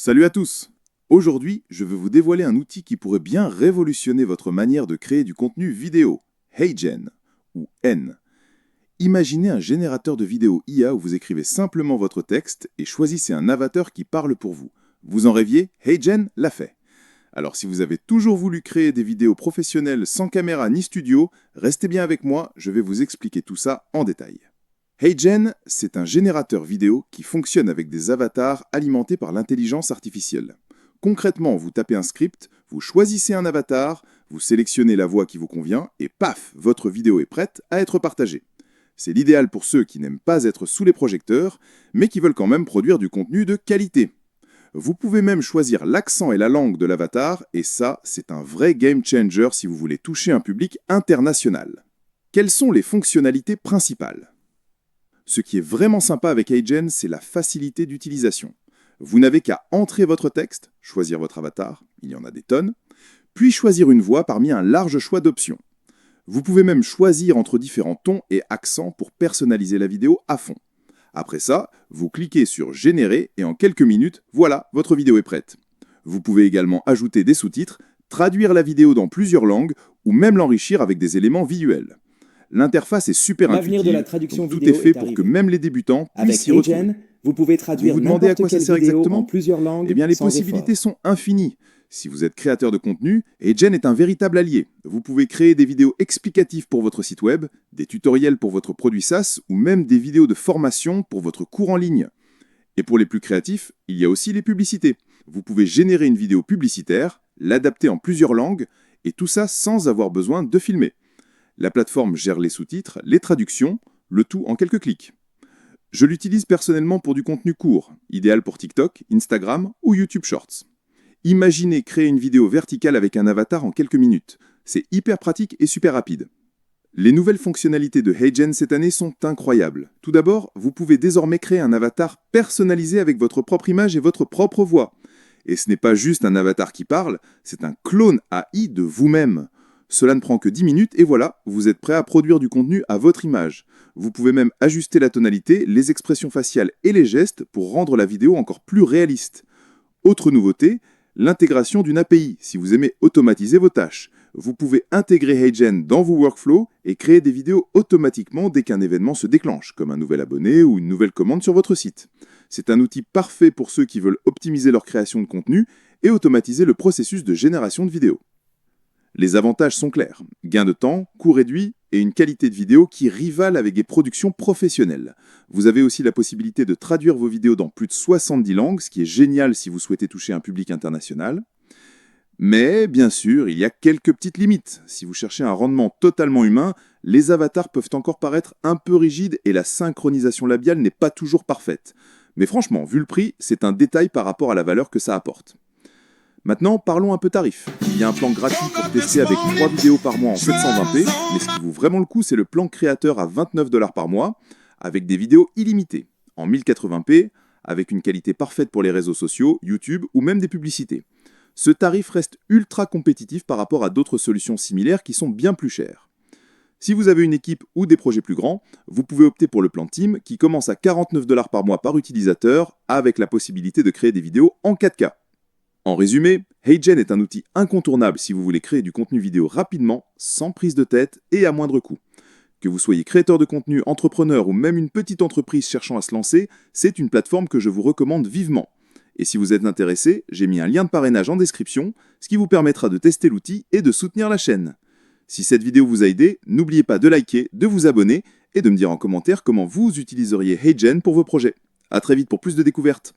Salut à tous! Aujourd'hui, je veux vous dévoiler un outil qui pourrait bien révolutionner votre manière de créer du contenu vidéo, HeyGen, ou N. Imaginez un générateur de vidéos IA où vous écrivez simplement votre texte et choisissez un avatar qui parle pour vous. Vous en rêviez? HeyGen l'a fait. Alors si vous avez toujours voulu créer des vidéos professionnelles sans caméra ni studio, restez bien avec moi, je vais vous expliquer tout ça en détail. HeyGen, c'est un générateur vidéo qui fonctionne avec des avatars alimentés par l'intelligence artificielle. Concrètement, vous tapez un script, vous choisissez un avatar, vous sélectionnez la voix qui vous convient et paf, votre vidéo est prête à être partagée. C'est l'idéal pour ceux qui n'aiment pas être sous les projecteurs, mais qui veulent quand même produire du contenu de qualité. Vous pouvez même choisir l'accent et la langue de l'avatar, et ça, c'est un vrai game changer si vous voulez toucher un public international. Quelles sont les fonctionnalités principales ? Ce qui est vraiment sympa avec HeyGen, c'est la facilité d'utilisation. Vous n'avez qu'à entrer votre texte, choisir votre avatar, il y en a des tonnes, puis choisir une voix parmi un large choix d'options. Vous pouvez même choisir entre différents tons et accents pour personnaliser la vidéo à fond. Après ça, vous cliquez sur « Générer » et en quelques minutes, voilà, votre vidéo est prête. Vous pouvez également ajouter des sous-titres, traduire la vidéo dans plusieurs langues ou même l'enrichir avec des éléments visuels. L'interface est super L'avenir de la intuitive, traduction donc tout vidéo est fait est pour arrivé. que même les débutants Avec puissent s'y retrouver. HeyGen, vous pouvez Vous traduire vous demandez à n'importe quoi ça quelle sert vidéo en exactement? plusieurs langues Eh bien, les sans possibilités effort. sont infinies. Si vous êtes créateur de contenu, HeyGen est un véritable allié. Vous pouvez créer des vidéos explicatives pour votre site web, des tutoriels pour votre produit SaaS ou même des vidéos de formation pour votre cours en ligne. Et pour les plus créatifs, il y a aussi les publicités. Vous pouvez générer une vidéo publicitaire, l'adapter en plusieurs langues, et tout ça sans avoir besoin de filmer. La plateforme gère les sous-titres, les traductions, le tout en quelques clics. Je l'utilise personnellement pour du contenu court, idéal pour TikTok, Instagram ou YouTube Shorts. Imaginez créer une vidéo verticale avec un avatar en quelques minutes. C'est hyper pratique et super rapide. Les nouvelles fonctionnalités de HeyGen cette année sont incroyables. Tout d'abord, vous pouvez désormais créer un avatar personnalisé avec votre propre image et votre propre voix. Et ce n'est pas juste un avatar qui parle, c'est un clone AI de vous-même. Cela ne prend que 10 minutes et voilà, vous êtes prêt à produire du contenu à votre image. Vous pouvez même ajuster la tonalité, les expressions faciales et les gestes pour rendre la vidéo encore plus réaliste. Autre nouveauté, l'intégration d'une API si vous aimez automatiser vos tâches. Vous pouvez intégrer HeyGen dans vos workflows et créer des vidéos automatiquement dès qu'un événement se déclenche, comme un nouvel abonné ou une nouvelle commande sur votre site. C'est un outil parfait pour ceux qui veulent optimiser leur création de contenu et automatiser le processus de génération de vidéos. Les avantages sont clairs, gain de temps, coût réduit et une qualité de vidéo qui rivale avec des productions professionnelles. Vous avez aussi la possibilité de traduire vos vidéos dans plus de 70 langues, ce qui est génial si vous souhaitez toucher un public international. Mais bien sûr, il y a quelques petites limites. Si vous cherchez un rendement totalement humain, les avatars peuvent encore paraître un peu rigides et la synchronisation labiale n'est pas toujours parfaite. Mais franchement, vu le prix, c'est un détail par rapport à la valeur que ça apporte. Maintenant, parlons un peu tarifs. Il y a un plan gratuit pour tester avec 3 vidéos par mois en 720p, mais ce qui vaut vraiment le coup, c'est le plan créateur à 29 $ par mois, avec des vidéos illimitées, en 1080p, avec une qualité parfaite pour les réseaux sociaux, YouTube ou même des publicités. Ce tarif reste ultra compétitif par rapport à d'autres solutions similaires qui sont bien plus chères. Si vous avez une équipe ou des projets plus grands, vous pouvez opter pour le plan Team qui commence à 49 $ par mois par utilisateur, avec la possibilité de créer des vidéos en 4K. En résumé, HeyGen est un outil incontournable si vous voulez créer du contenu vidéo rapidement, sans prise de tête et à moindre coût. Que vous soyez créateur de contenu, entrepreneur ou même une petite entreprise cherchant à se lancer, c'est une plateforme que je vous recommande vivement. Et si vous êtes intéressé, j'ai mis un lien de parrainage en description, ce qui vous permettra de tester l'outil et de soutenir la chaîne. Si cette vidéo vous a aidé, n'oubliez pas de liker, de vous abonner et de me dire en commentaire comment vous utiliseriez HeyGen pour vos projets. A très vite pour plus de découvertes.